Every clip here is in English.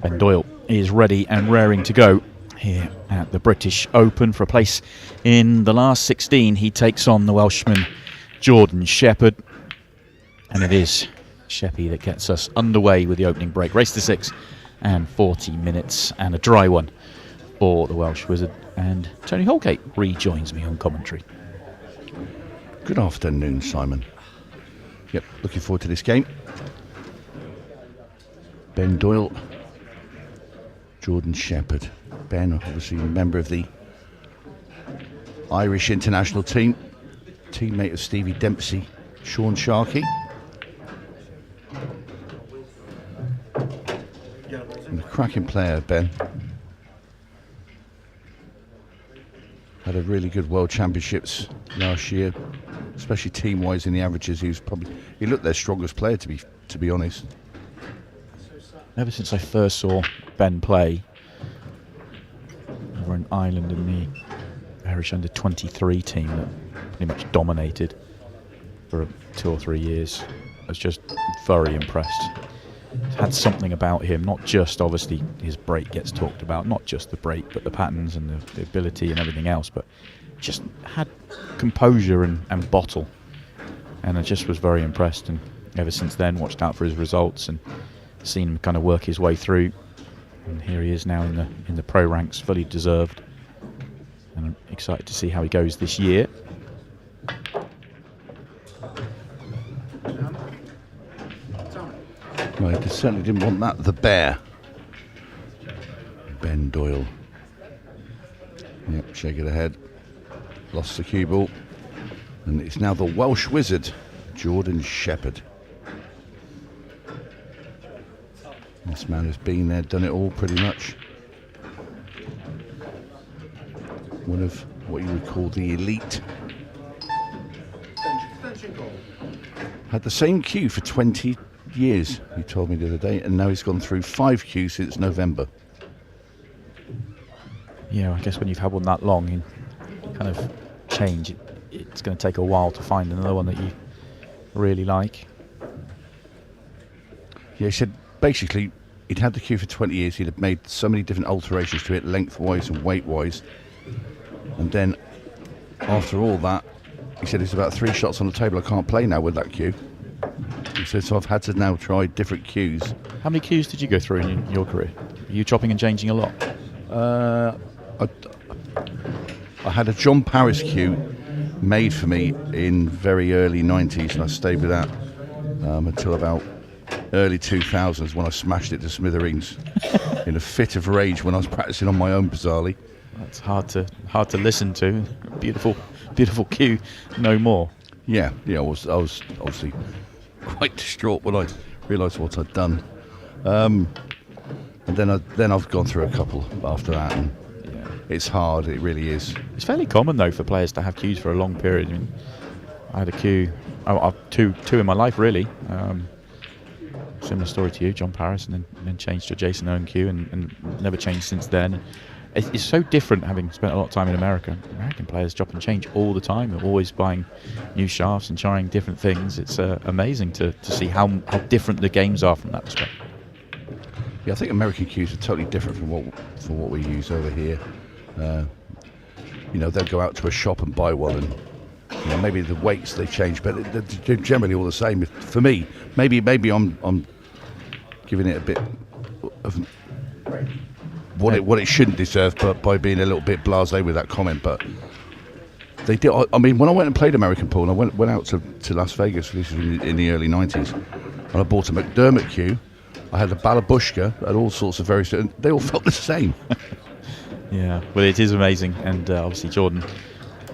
Ben Doyle is ready and raring to go here at the British Open for a place in the last 16. He takes on the Welshman Jordan Shepherd, and it is Sheppy that gets us underway with the opening break. Race to 6 and 40 minutes, and a dry one for the Welsh Wizard. And Tony Holgate rejoins me on commentary. Good afternoon, Simon. Yep, looking forward to this game. Ben Doyle, Jordan Shepherd. Ben, obviously a member of the Irish international team, teammate of Stevie Dempsey, Sean Sharkey. And a cracking player, Ben. Had a really good World Championships last year, especially team-wise in the averages. He looked their strongest player, to be honest. Ever since I first saw Ben play over in Ireland in the Irish under-23 team that pretty much dominated for 2 or 3 years, I was just very impressed. He's had something about him, not just obviously his break gets talked about, not just the break, but the patterns and the ability and everything else, but just had composure and bottle. And I just was very impressed, and ever since then watched out for his results and seen him kind of work his way through, and here he is now in the pro ranks, fully deserved, and I'm excited to see how he goes this year. Right, they certainly didn't want that, the bear. Ben Doyle. Yep, shake it ahead. Lost the cue ball. And it's now the Welsh Wizard, Jordan Shepherd. This man has been there, done it all pretty much. One of what you would call the elite. Had the same cue for 20 years, he told me the other day, and now he's gone through 5 cues since November. Yeah, I guess when you've had one that long, you kind of change. It's going to take a while to find another one that you really like. Yeah, he said basically he'd had the cue for 20 years, he'd have made so many different alterations to it, lengthwise and weight-wise, and then after all that, he said it's about 3 shots on the table, I can't play now with that cue. He said, so I've had to now try different cues. How many cues did you go through in your career? Are you chopping and changing a lot? I had a John Paris cue made for me in very early 90s, and I stayed with that until about early 2000s when I smashed it to smithereens in a fit of rage when I was practicing on my own, bizarrely. That's hard to listen to. Beautiful cue, no more. Yeah, I was obviously quite distraught when I realised what I'd done, and then I've gone through a couple after that, and yeah, it's hard. It really is. It's fairly common though for players to have cues for a long period. I mean, I had a cue, two in my life really. Similar story to you, John Paris, and then changed to Jason Owen cue, and never changed since then. It's so different having spent a lot of time in America. American players chop and change all the time. They're always buying new shafts and trying different things. It's amazing to see how different the games are from that respect. Yeah, I think American cues are totally different from what we use over here. They'll go out to a shop and buy one, and maybe the weights they change, but they're generally all the same. For me, maybe I'm giving it a bit of what it shouldn't deserve, but by being a little bit blasé with that comment. But they did. I mean, when I went and played American pool, and I went out to Las Vegas, this was in the early 90s, and I bought a McDermott cue. I had a Balabushka and all sorts of various. They all felt the same. Yeah, well, it is amazing, and obviously Jordan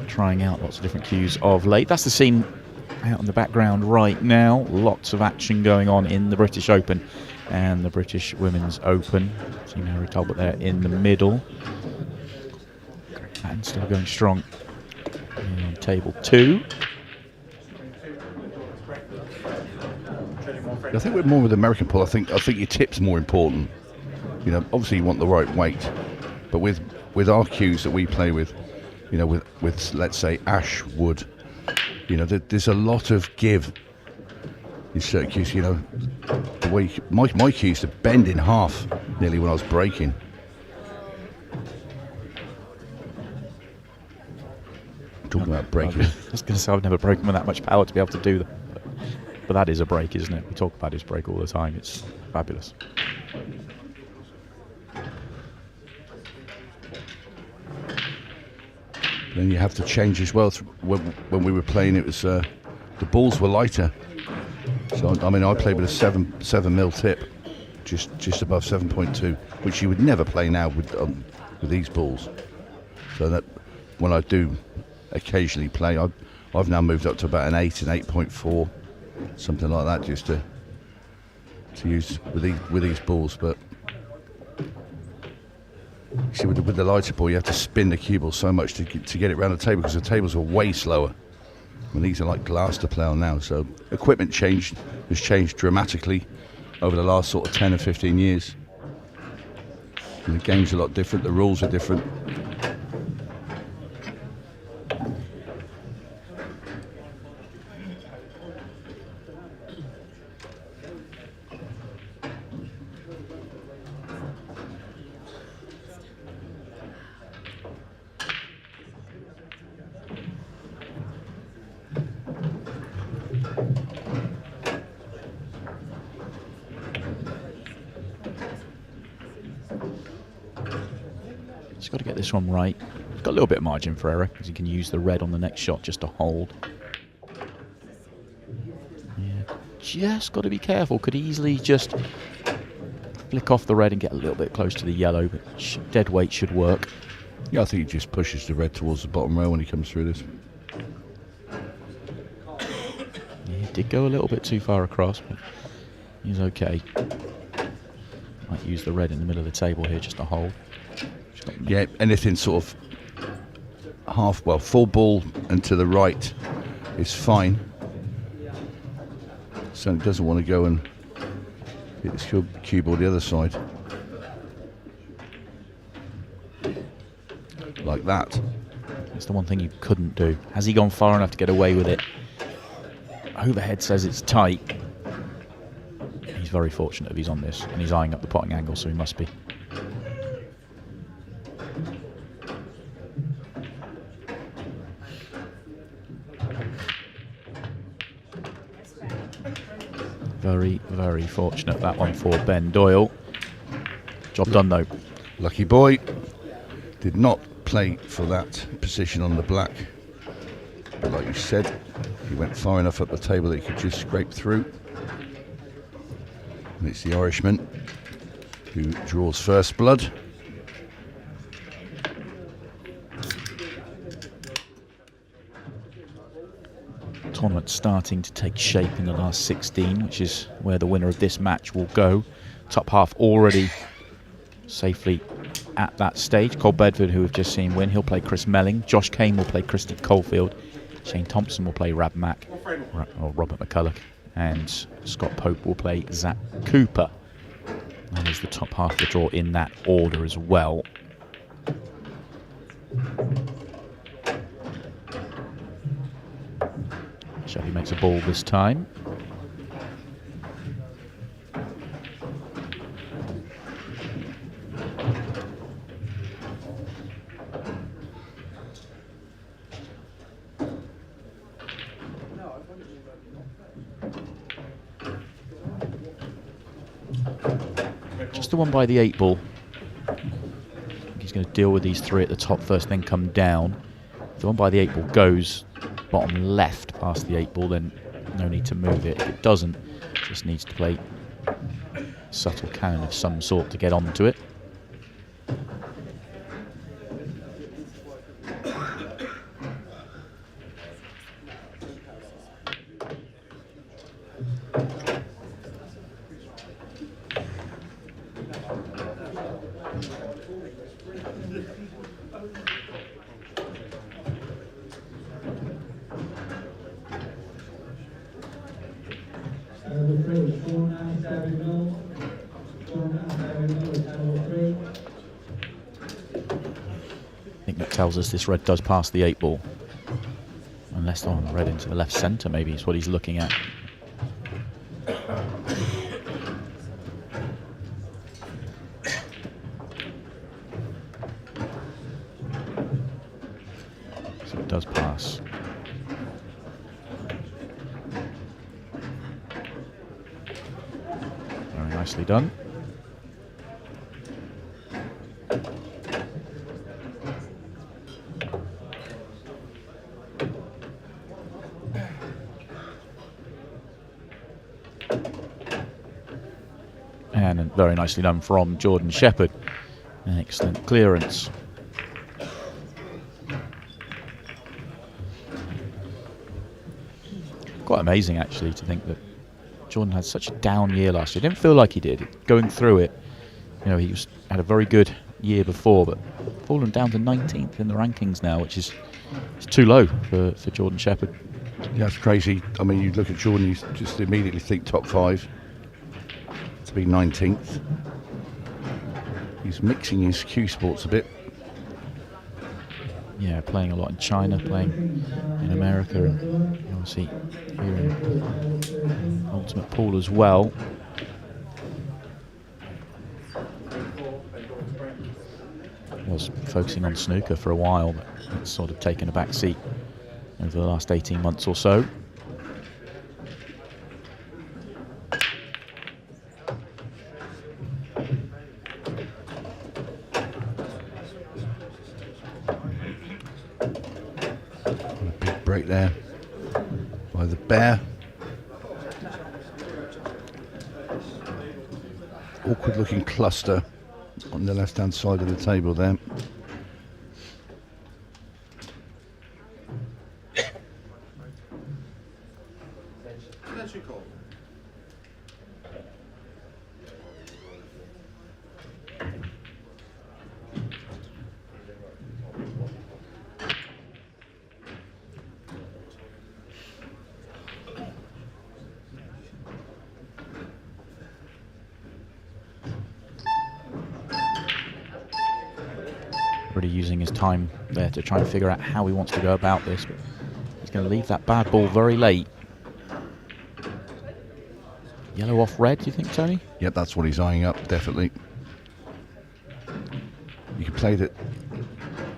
trying out lots of different cues of late. That's the scene out in the background right now. Lots of action going on in the British Open and the British Women's Open. See Mary Talbot there in the middle. And still going strong in table 2. I think we're more with American pool. I think your tip's more important. Obviously you want the right weight, but with our cues that we play with, with let's say ash wood, there's a lot of give in Syracuse, you know, the way my cue used to bend in half nearly when I was breaking. Talking about breaking. I was going to say I've never broken with that much power to be able to do that. But that is a break, isn't it? We talk about his break all the time. It's fabulous. Then you have to change as well. When we were playing, it was the balls were lighter. So I mean, I played with a 7 mil tip, just above 7.2, which you would never play now with these balls. So that when I do occasionally play, I've now moved up to about an 8 and 8.4, something like that, just to use with these balls. But see, with the lighter ball, you have to spin the cue ball so much to get it around the table, because the tables are way slower. I mean, these are like glass to play on now. So equipment has changed dramatically over the last sort of 10 or 15 years. And the game's a lot different. The rules are different. He's got to get this one right. He's got a little bit of margin for error because he can use the red on the next shot just to hold. Yeah, just got to be careful. Could easily just flick off the red and get a little bit close to the yellow, but dead weight should work. Yeah, I think he just pushes the red towards the bottom row when he comes through this. Yeah, he did go a little bit too far across, but he's okay. Might use the red in the middle of the table here just to hold. Yeah, anything sort of full ball and to the right is fine. So it doesn't want to go and hit this cue ball the other side. Like that. That's the one thing you couldn't do. Has he gone far enough to get away with it? Overhead says it's tight. He's very fortunate if he's on this, and he's eyeing up the potting angle, so he must be. Very, very fortunate, that one for Ben Doyle. Job done, though. Lucky boy. Did not play for that position on the black. But like you said, he went far enough up the table that he could just scrape through. And it's the Irishman who draws first blood. Tournament starting to take shape in the last 16, which is where the winner of this match will go. Top half already safely at that stage. Cole Bedford, who we've just seen win, he'll play Chris Melling. Josh Kane will play Christy Caulfield. Shane Thompson will play Rab Mack, or Robert McCulloch. And Scott Pope will play Zach Cooper. That is the top half of the draw in that order as well. Shelley makes a ball this time. Just the one by the 8 ball. I think he's going to deal with these 3 at the top first, then come down. If the one by the 8 ball goes bottom left past the 8 ball, then no need to move it. If it doesn't, just needs to play subtle cannon of some sort to get onto it. I think that tells us this red does pass the 8 ball. Unless on red into the left centre, maybe is what he's looking at. Nicely done. And very nicely done from Jordan Shepherd. Excellent clearance. Quite amazing, actually, to think that Jordan had such a down year last year. Didn't feel like he did. Going through it, you know, had a very good year before, but fallen down to 19th in the rankings now, which is too low for Jordan Shepherd. Yeah, that's crazy. I mean, you look at Jordan, you just immediately think top 5. To be 19th. He's mixing his Q sports a bit. Yeah, playing a lot in China, playing in America, and obviously here in Ultimate Pool as well. Was focusing on snooker for a while, but it's sort of taken a back seat over the last 18 months or so. Break there by the bear. Awkward looking cluster on the left hand side of the table there. Really using his time there to try and figure out how he wants to go about this. But he's going to leave that bad ball very late. Yellow off red, do you think, Tony? Yep, that's what he's eyeing up, definitely. You can play it.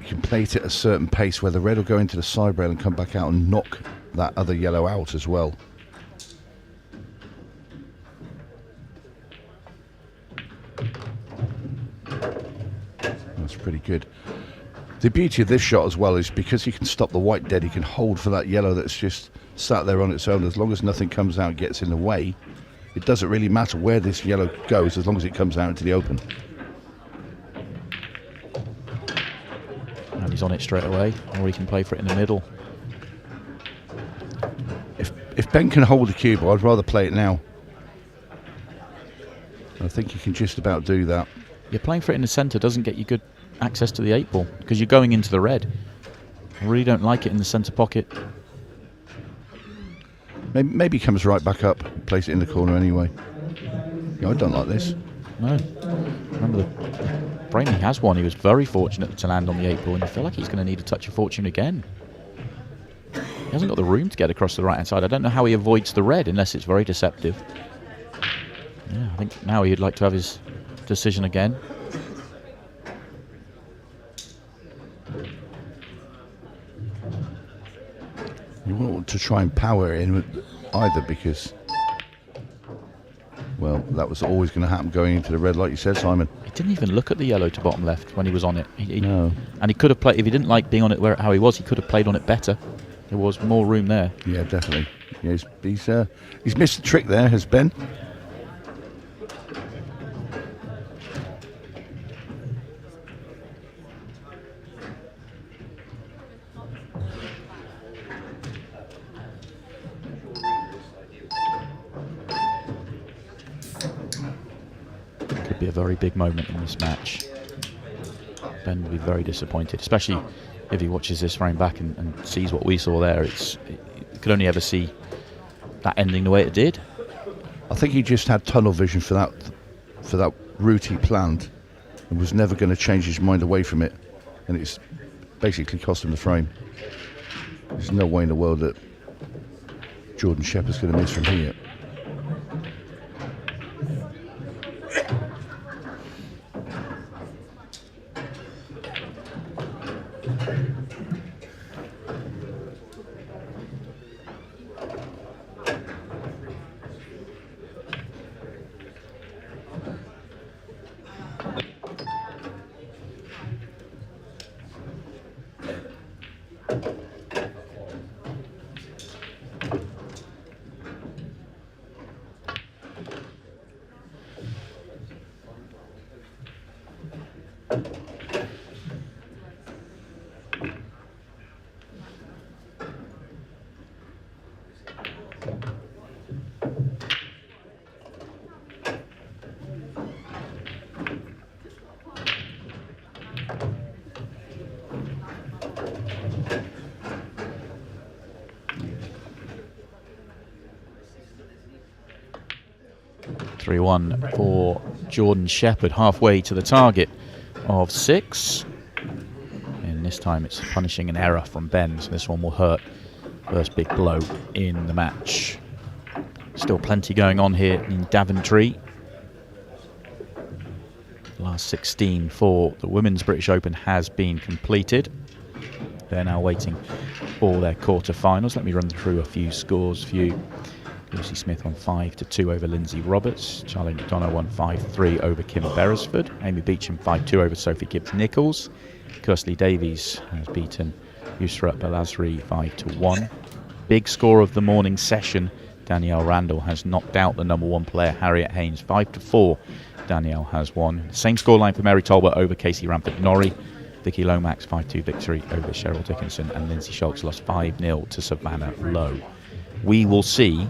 You can play it at a certain pace where the red will go into the side rail and come back out and knock that other yellow out as well. That's pretty good. The beauty of this shot as well is because he can stop the white dead, he can hold for that yellow that's just sat there on its own. As long as nothing comes out and gets in the way, it doesn't really matter where this yellow goes as long as it comes out into the open. And he's on it straight away, or he can play for it in the middle. If Ben can hold the cube, I'd rather play it now. I think he can just about do that. You're playing for it in the centre doesn't get you good access to the 8 ball because you're going into the red. I really don't like it in the centre pocket. Maybe he comes right back up, place it in the corner anyway. Yeah, I don't like this. No. Remember the frame he has one. He was very fortunate to land on the 8 ball, and you feel like he's going to need a touch of fortune again. He hasn't got the room to get across the right hand side. I don't know how he avoids the red unless it's very deceptive. Yeah, I think now he'd like to have his decision again. You won't want to try and power it in either because, well, that was always going to happen going into the red, like you said, Simon. He didn't even look at the yellow to bottom left when he was on it. No. And he could have played, if he didn't like being on it how he was, he could have played on it better. There was more room there. Yeah, definitely. Yeah, he's missed the trick there, has Ben. Could be a very big moment in this match. Ben will be very disappointed, especially if he watches this frame back and sees what we saw there. You could only ever see that ending the way it did. I think he just had tunnel vision for that route he planned and was never going to change his mind away from it, and it's basically cost him the frame. There's no way in the world that Jordan Shepherd's going to miss from here. 3-1 for Jordan Shepherd, halfway to the target of 6. And this time it's punishing an error from Ben, so this one will hurt. First big blow in the match. Still plenty going on here in Daventry. The last 16 for the Women's British Open has been completed. They're now waiting for their quarter-finals. Let me run through a few scores for you. Lucy Smith won 5-2 over Lindsay Roberts. Charlie McDonough won 5-3 over Kim Beresford. Amy Beecham 5-2 over Sophie Gibbs-Nichols. Kirsley Davies has beaten Yusra Balazri 5-1. Big score of the morning session. Danielle Randall has knocked out the number 1 player, Harriet Haynes, 5-4. Danielle has won. Same scoreline for Mary Tolbert over Casey Ramford-Norrie. Vicky Lomax 5-2 victory over Cheryl Dickinson, and Lindsay Schultz lost 5-0 to Savannah Lowe. We will see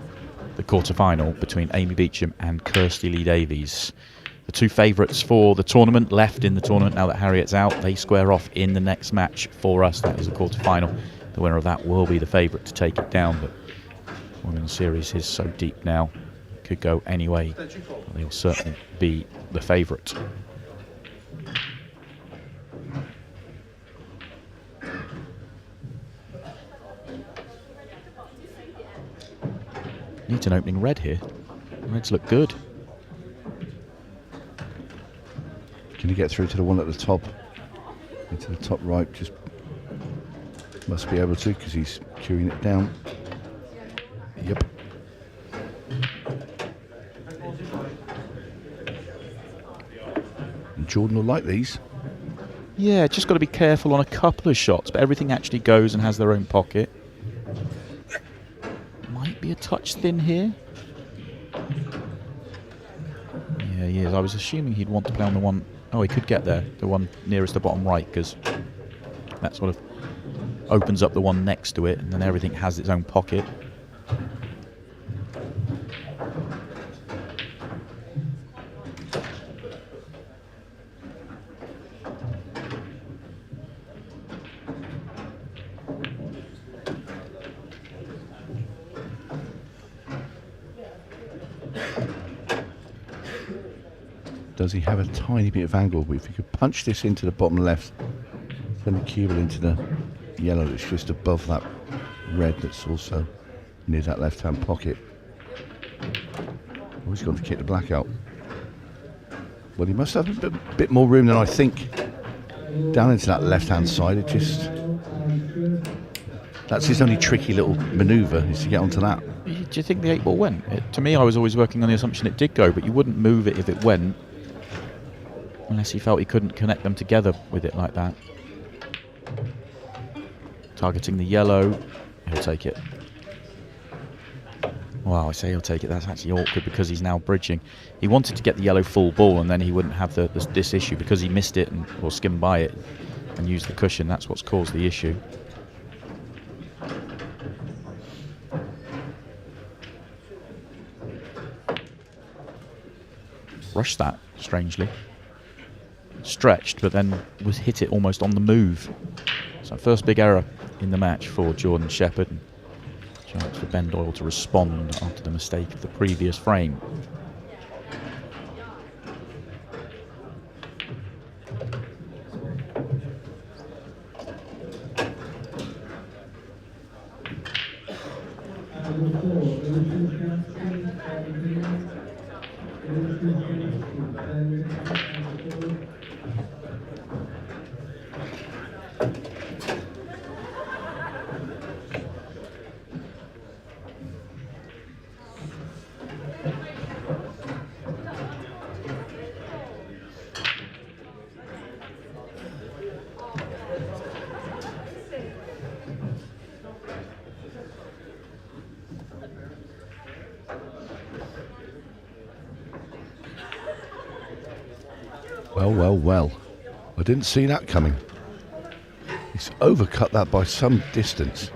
the quarter-final between Amy Beecham and Kirsty Lee Davies. The two favourites for the tournament left in the tournament now that Harriet's out. They square off in the next match for us. That is the quarter-final. The winner of that will be the favourite to take it down, but the women's series is so deep now. It could go any way, but they'll certainly be the favourite. Needs an opening red here. Reds look good. Can you get through to the one at the top? Into the top right, just must be able to because he's queuing it down. Yep. And Jordan will like these. Yeah, just got to be careful on a couple of shots, but everything actually goes and has their own pocket. Might be a touch thin here. Yeah, he is. I was assuming he'd want to play on the one. Oh, he could get there, the one nearest the bottom right, because that sort of opens up the one next to it, and then everything has its own pocket. Does he have a tiny bit of angle? If you could punch this into the bottom left, then the cubel into the yellow that's just above that red that's also near that left-hand pocket. Oh, he's gone to kick the black out. Well, he must have a bit more room than I think down into that left-hand side. It just... That's his only tricky little manoeuvre, is to get onto that. Do you think the 8 ball went? To me, I was always working on the assumption it did go, but you wouldn't move it if it went, unless he felt he couldn't connect them together with it like that. Targeting the yellow, he'll take it. Well, I say he'll take it. That's actually awkward because he's now bridging. He wanted to get the yellow full ball, and then he wouldn't have this issue because he missed it or skimmed by it and used the cushion. That's what's caused the issue. Rushed that, strangely. Stretched, but then was hit it almost on the move. So first big error in the match for Jordan Shepherd. Chance for Ben Doyle to respond after the mistake of the previous frame. Well. I didn't see that coming. He's overcut that by some distance.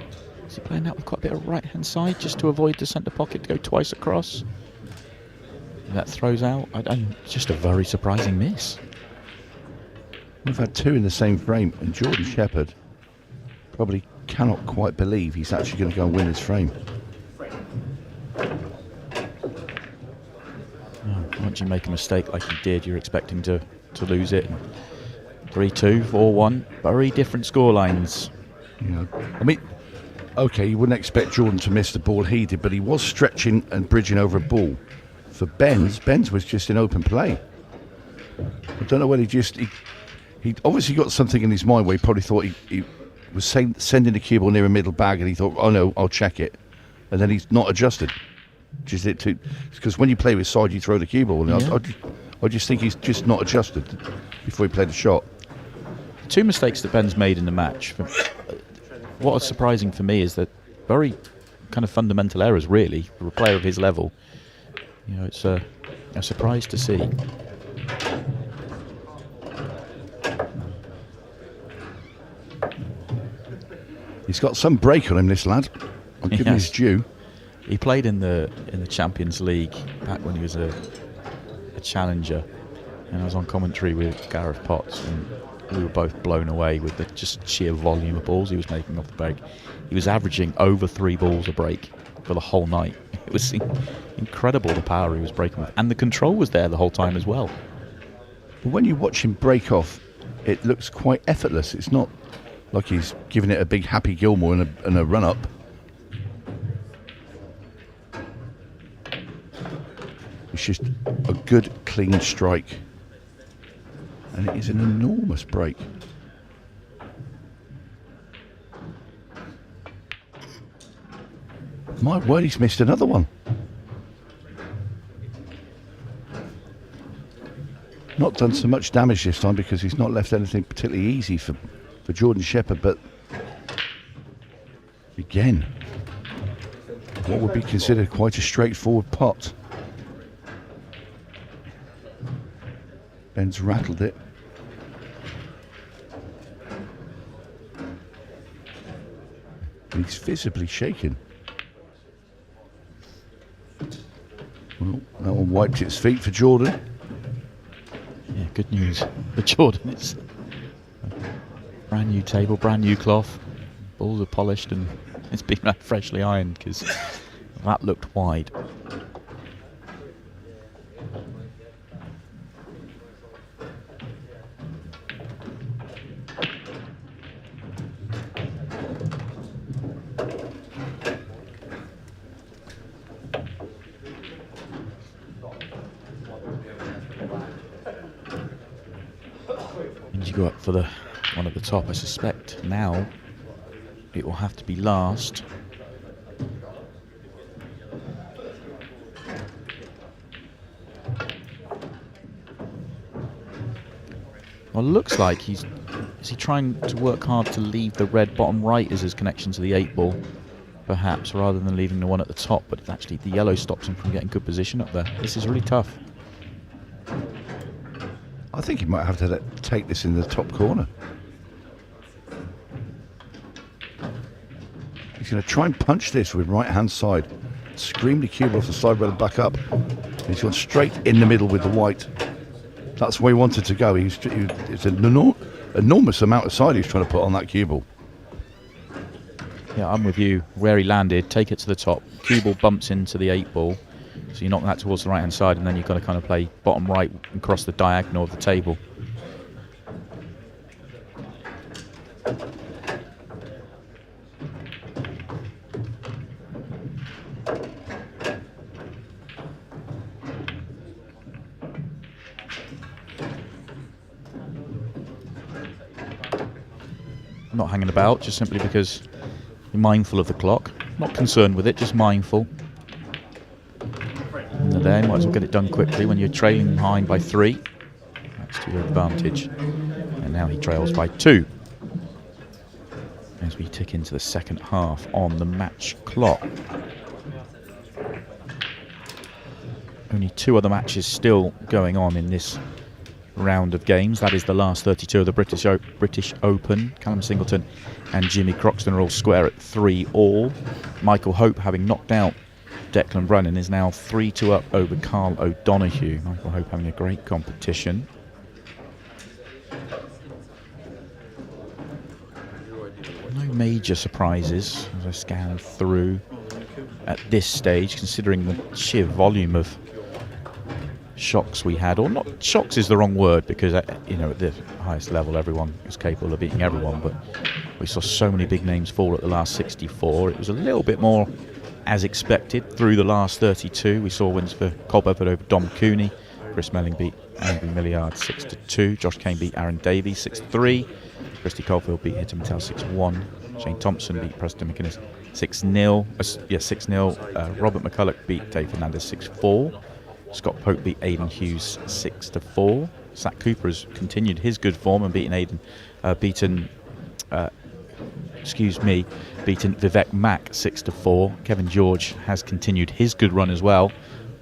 Is he playing that with quite a bit of right-hand side just to avoid the centre pocket to go twice across? That throws out. Just a very surprising miss. We've had two in the same frame, and Jordan Shepherd probably cannot quite believe he's actually going to go and win this frame. Once you make a mistake like he did, you're expecting to lose it. 3-2, 4-1, very different scorelines. Yeah. I mean, okay, you wouldn't expect Jordan to miss the ball he did, but he was stretching and bridging over a ball. For Ben's was just in open play. I don't know whether he obviously got something in his mind where he probably thought he was sending the cue ball near a middle bag, and he thought, oh no, I'll check it. And then he's not adjusted. Because when you play with side, you throw the cue ball. And Yeah. I just think he's just not adjusted before he played the shot. Two mistakes that Ben's made in the match. What was surprising for me is that very kind of fundamental errors, really, for a player of his level. You know, it's a surprise to see. He's got some break on him, this lad. I'll give him his due. He played in the Champions League back when he was a challenger, and I was on commentary with Gareth Potts, and we were both blown away with the just sheer volume of balls he was making off the break. He was averaging over 3 balls a break for the whole night. It was incredible the power he was breaking with, and the control was there the whole time as well. But when you watch him break off, it looks quite effortless. It's not like he's giving it a big Happy Gilmore and a run-up. It's just a good, clean strike. And it is an enormous break. My word, he's missed another one. Not done so much damage this time because he's not left anything particularly easy for Jordan Shepherd, but again, what would be considered quite a straightforward pot. Ben's rattled it. And he's visibly shaken. Well, that one wiped its feet for Jordan. Yeah, good news for Jordan. It's a brand new table, brand new cloth. Balls are polished and it's been freshly ironed because that looked wide. And you go up for the one at the top. I suspect now it will have to be last. Well, it looks like is he trying to work hard to leave the red bottom right as his connection to the 8 ball, perhaps, rather than leaving the one at the top, but actually the yellow stops him from getting good position up there. This is really tough. I think he might have to take this in the top corner. He's going to try and punch this with right hand side. Scream the cube off the side rather than back up. He's gone straight in the middle with the white. That's where he wanted to go. It's an enormous amount of side he's trying to put on that cue ball. Yeah, I'm with you. Where he landed, take it to the top. Cue ball bumps into the 8 ball. So you knock that towards the right hand side, and then you've got to kind of play bottom right and cross the diagonal of the table. I'm not hanging about, just simply because you're mindful of the clock. Not concerned with it, just mindful. And there, might as well get it done quickly when you're trailing behind by 3. That's to your advantage. And now he trails by 2. As we tick into the second half on the match clock. Only 2 other matches still going on in this round of games. That is the last 32 of the British Open. Callum Singleton and Jimmy Croxton are all square at 3-all. Michael Hope, having knocked out Declan Brennan, is now 3-2 up over Carl O'Donoghue. Michael Hope having a great competition. No major surprises as I scan through at this stage, considering the sheer volume of shocks we had, or not shocks is the wrong word, because at the highest level everyone is capable of beating everyone, but we saw so many big names fall at the last 64. It was a little bit more as expected through the last 32. We saw wins for Cole Bedford over Dom Cooney. Chris Melling beat Andrew Milliard 6-2. Josh Kane beat Aaron Davies 6-3. Christy Caulfield beat Hitton Mattel 6-1. Shane Thompson beat Preston McInnes 6-0. 6-0. Robert McCulloch beat Dave Fernandez 6-4. Scott Pope beat Aidan Hughes 6-4. Zach Cooper has continued his good form and beaten Vivek Mack 6-4. Kevin George has continued his good run as well.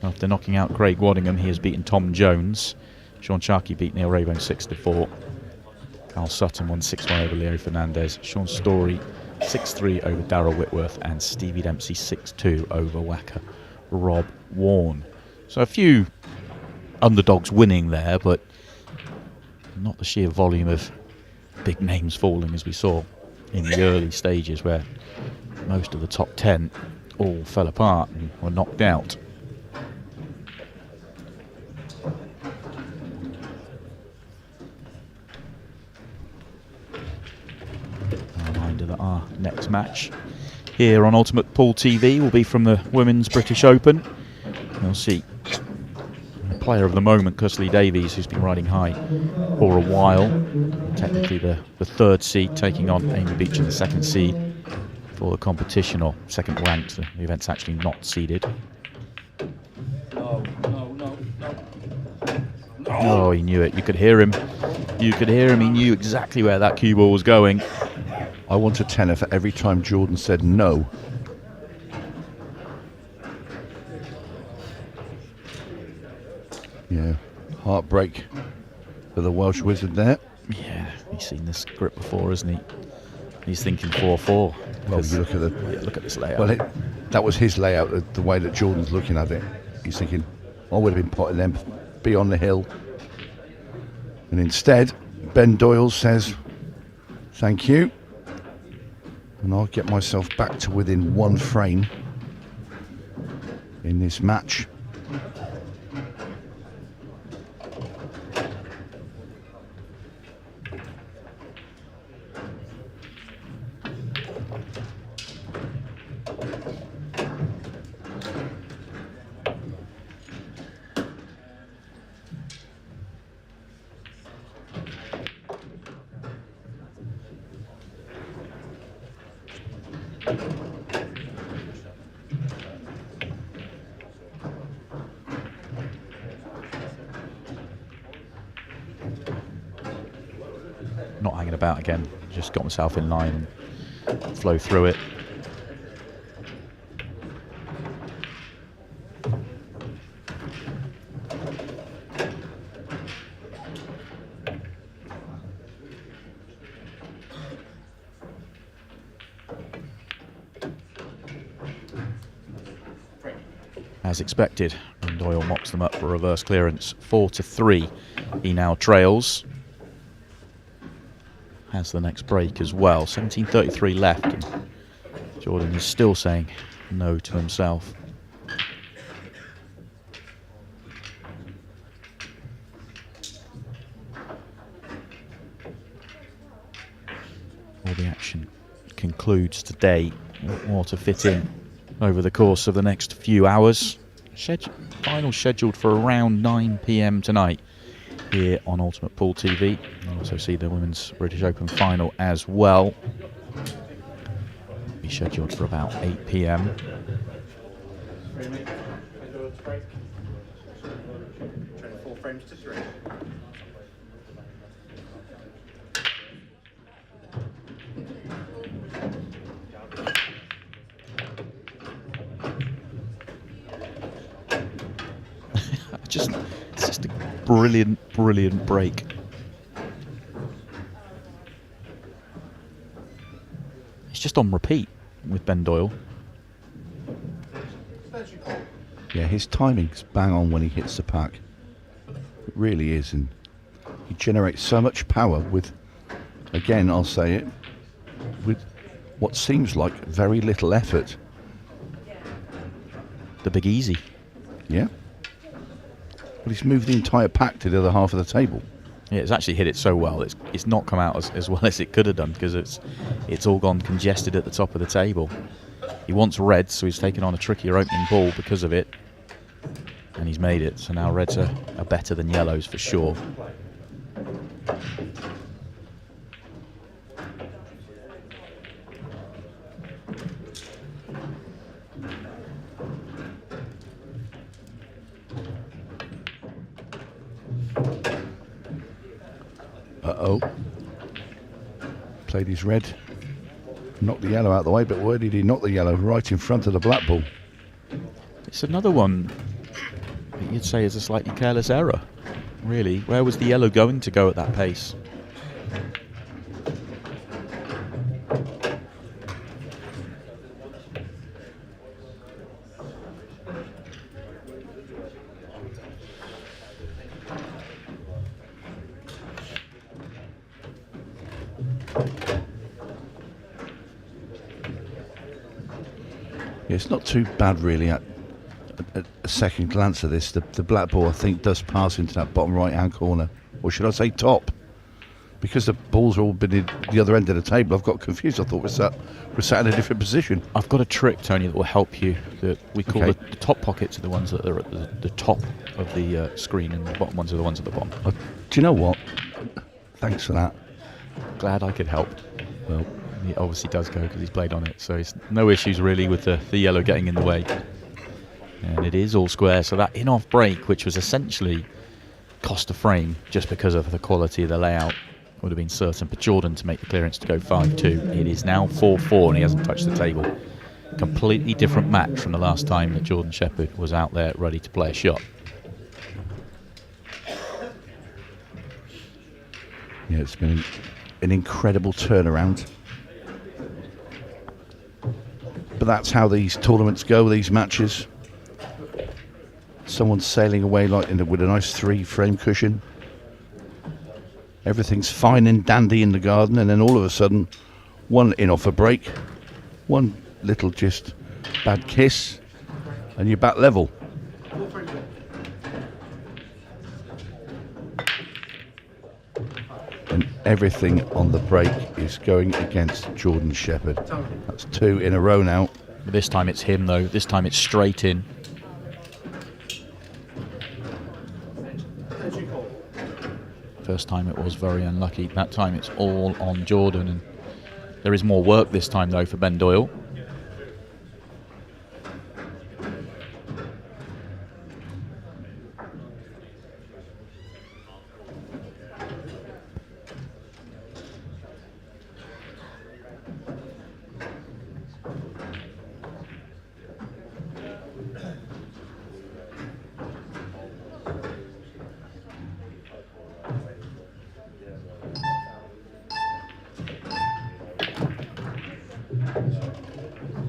After knocking out Craig Waddingham, he has beaten Tom Jones. Sean Sharkey beat Neil Rayburn 6-4. Carl Sutton won 6-1 over Leo Fernandez. Sean Story 6-3 over Darryl Whitworth, and Stevie Dempsey 6-2 over whacker Rob Warne. So a few underdogs winning there, but not the sheer volume of big names falling as we saw in the early stages, where most of the top 10 all fell apart and were knocked out. A reminder that our next match here on Ultimate Pool TV will be from the Women's British Open. We'll see the player of the moment, Cussley Davies, who's been riding high for a while. Technically the third seed, taking on Amy Beach in the second seed for the competition, or second ranked. The event's actually not seeded. Oh, he knew it. You could hear him. You could hear him. He knew exactly where that cue ball was going. I want a tenner for every time Jordan said no. Yeah, heartbreak for the Welsh wizard there. Yeah, he's seen this script before, hasn't he? He's thinking 4-4. Well, you look at look at this layout. Well, that was his layout. The way that Jordan's looking at it, he's thinking, I would have been putting them beyond the hill. And instead, Ben Doyle says, thank you. And I'll get myself back to within one frame in this match. Not hanging about again, just got myself in line and flow through it. As expected, Ben Doyle mocks them up for reverse clearance, 4-3. He now trails. Has the next break as well. 17:33 left. And Jordan is still saying no to himself. All the action concludes today. More to fit in over the course of the next few hours. Final scheduled for around 9 p.m. tonight here on Ultimate Pool TV. You also see the Women's British Open final as well. Be scheduled for about 8 p.m. It's just brilliant, brilliant break. It's just on repeat with Ben Doyle. Yeah, his timing's bang on when he hits the pack. It really is, and he generates so much power with, again, I'll say it, with what seems like very little effort. The big easy. Yeah. But he's moved the entire pack to the other half of the table. Yeah, it's actually hit it so well. It's not come out as well as it could have done because it's all gone congested at the top of the table. He wants red, so he's taken on a trickier opening ball because of it. And he's made it. So now reds are better than yellows for sure. Uh-oh. Played his red. Knocked the yellow out of the way, but where did he knock the yellow? Right in front of the black ball. It's another one that you'd say is a slightly careless error, really. Where was the yellow going to go at that pace? Yeah, it's not too bad really at a second glance of this. The black ball, I think, does pass into that bottom right hand corner, or should I say top, because the balls are all been in the other end of the table. I've got confused. I thought we're sat in a different position. I've got a trick, Tony, that will help you. That we call Okay. the top pockets are the ones that are at the top of the screen, and the bottom ones are the ones at the bottom. Do you know what? Thanks for that. Glad I could help. Well, he obviously does go because he's played on it, so it's no issues really with the yellow getting in the way. And it is all square, so that in-off break, which was essentially cost a frame just because of the quality of the layout, would have been certain for Jordan to make the clearance to go 5-2. It is now 4-4 and he hasn't touched the table. Completely different match from the last time that Jordan Shepherd was out there ready to play a shot. Yeah, it's been an incredible turnaround. But that's how these tournaments go, these matches. Someone's sailing away like with a nice 3-frame cushion. Everything's fine and dandy in the garden, and then all of a sudden, one in-off a break, one little just bad kiss, and you're back level. And everything on the break is going against Jordan Shepherd. That's 2 in a row now. But this time it's him though, this time it's straight in. First time it was very unlucky. That time it's all on Jordan, and there is more work this time though for Ben Doyle.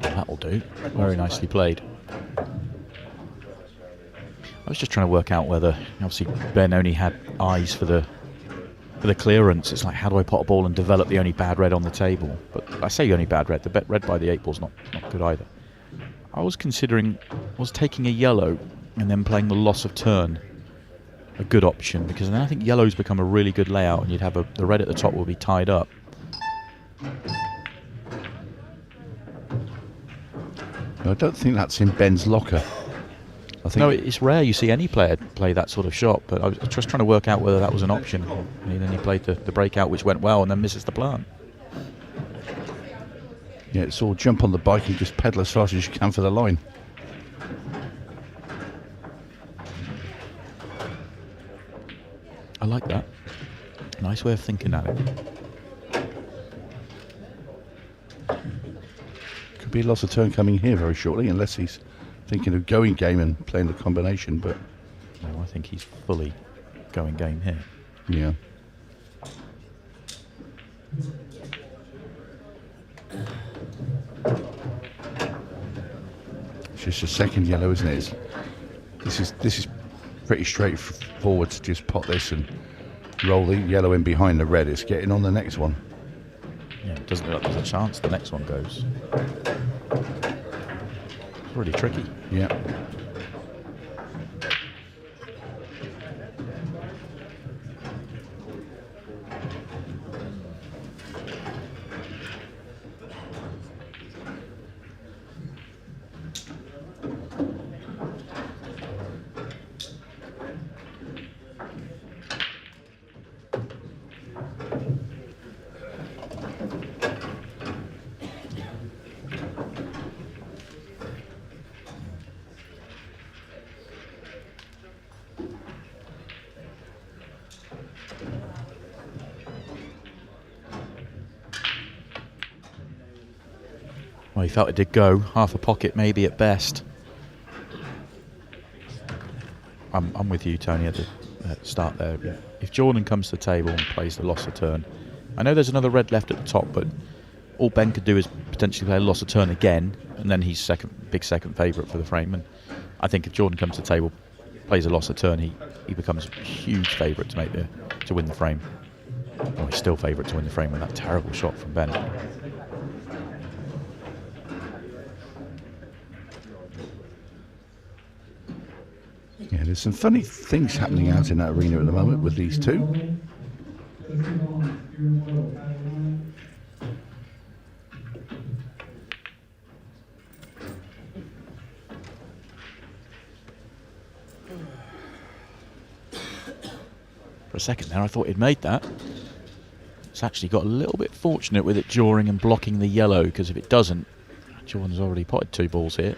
That'll do. Very nicely played. I was just trying to work out whether, obviously, Ben only had eyes for the clearance. It's like, how do I pot a ball and develop the only bad red on the table? But I say only bad red. The red by the 8 ball's not good either. I was considering, taking a yellow and then playing the loss of turn a good option, because then I think yellow's become a really good layout, and you'd have the red at the top will be tied up. I don't think that's in Ben's locker. I think No, it's rare you see any player play that sort of shot, but I was just trying to work out whether that was an option. And then he played the breakout, which went well, and then misses the plant. yeah, it's all jump on the bike and just pedal as fast as you can for the line. I like that. Nice way of thinking at it. Could be a loss of turn coming here very shortly, unless he's thinking of going game and playing the combination. But No, I think he's fully going game here. Yeah. It's just a second yellow, isn't it? This is pretty straightforward to just pot this and roll the yellow in behind the red. It's getting on the next one. Yeah, it doesn't look like there's a chance the next one goes. It's really tricky. Yeah. Well, he felt it did go. Half a pocket maybe at best. I'm with you, Tony, at the start there. If Jordan comes to the table and plays the loss of turn, I know there's another red left at the top, but all Ben could do is potentially play a loss of turn again, and then he's big second favourite for the frame. And I think if Jordan comes to the table, plays a loss of turn, he becomes a huge favourite to win the frame. Oh, he's still favourite to win the frame with that terrible shot from Ben. Yeah, there's some funny things happening out in that arena at the moment with these two. For a second there, I thought he'd made that. It's actually got a little bit fortunate with it drawing and blocking the yellow, because if it doesn't, Jordan's already potted 2 balls here.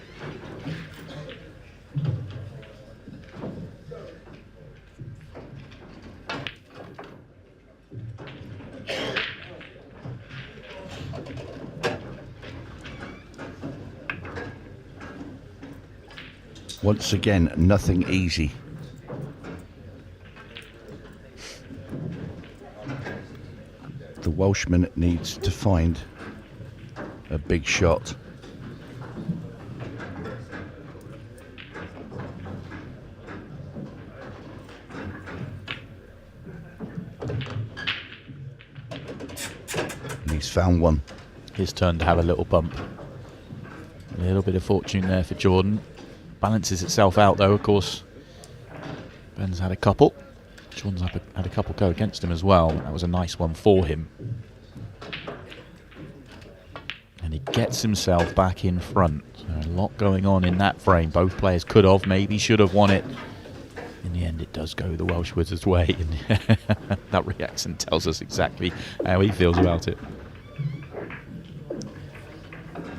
Once again, nothing easy. The Welshman needs to find a big shot. And he's found one. His turn to have a little bump. A little bit of fortune there for Jordan. Balances itself out though, of course. Ben's had a couple. Jordan's had a couple go against him as well. That was a nice one for him. And he gets himself back in front. So a lot going on in that frame. Both players could have, maybe should have won it. In the end, it does go the Welsh Wizards' way. And that reaction tells us exactly how he feels about it.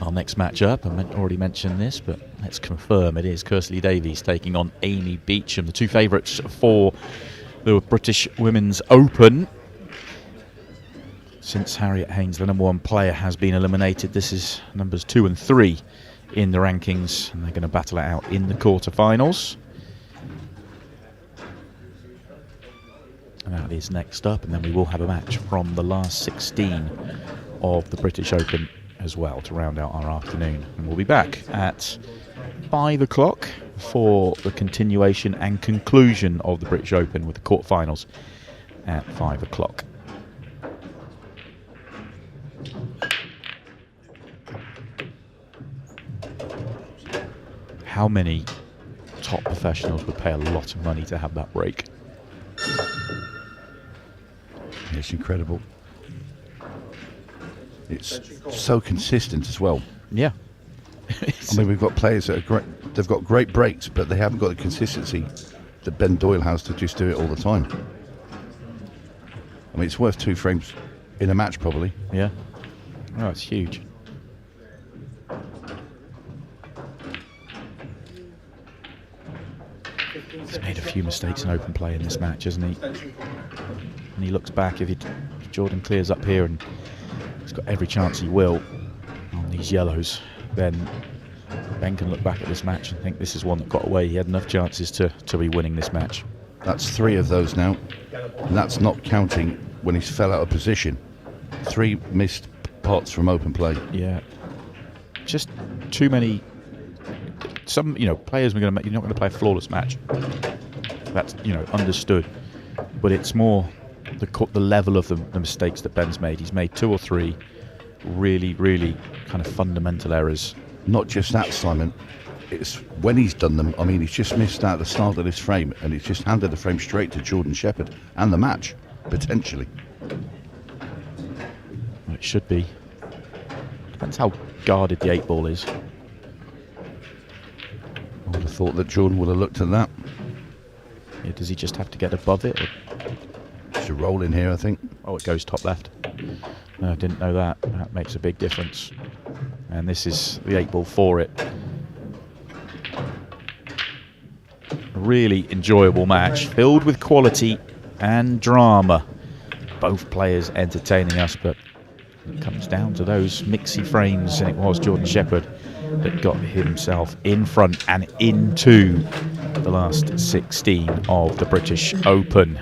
Our next matchup, I already mentioned this, but let's confirm it is Kersley Davies taking on Amy Beecham, the 2 favourites for the British Women's Open. Since Harriet Haynes, the number 1 player, has been eliminated, this is numbers 2 and 3 in the rankings, and they're going to battle it out in the quarterfinals. And that is next up, and then we will have a match from the last 16 of the British Open as well to round out our afternoon. And we'll be back at 5 o'clock for the continuation and conclusion of the British Open with the quarterfinals at 5 o'clock. How many top professionals would pay a lot of money to have that break? It's incredible. It's so consistent as well. Yeah. I mean, we've got players that are great. They've got great breaks, but they haven't got the consistency that Ben Doyle has to just do it all the time. I mean, it's worth 2 frames in a match, probably. Yeah. Oh, it's huge. He's made a few mistakes in open play in this match, hasn't he? And he looks back, if Jordan clears up here, and he's got every chance he will on these yellows, then Ben can look back at this match and think this is one that got away. He had enough chances to be winning this match. That's 3 of those now. And that's not counting when he's fell out of position. 3 missed pots from open play. Yeah. Just too many. Some, players you're not going to play a flawless match. That's, understood. But it's more the level of the mistakes that Ben's made. He's made 2 or 3 really, really kind of fundamental errors. Not just that, Simon. It's when he's done them. I mean, he's just missed out the start of this frame, and he's just handed the frame straight to Jordan Shepherd and the match, potentially. Well, it should be. Depends how guarded the 8 ball is. I would have thought that Jordan would have looked at that. Yeah, does he just have to get above it? It's a roll in here, I think. Oh, it goes top left. No, I didn't know that. That makes a big difference. And this is the 8 ball for it. A really enjoyable match, filled with quality and drama. Both players entertaining us, but it comes down to those mixy frames, and it was Jordan Shepherd that got himself in front and into the last 16 of the British Open.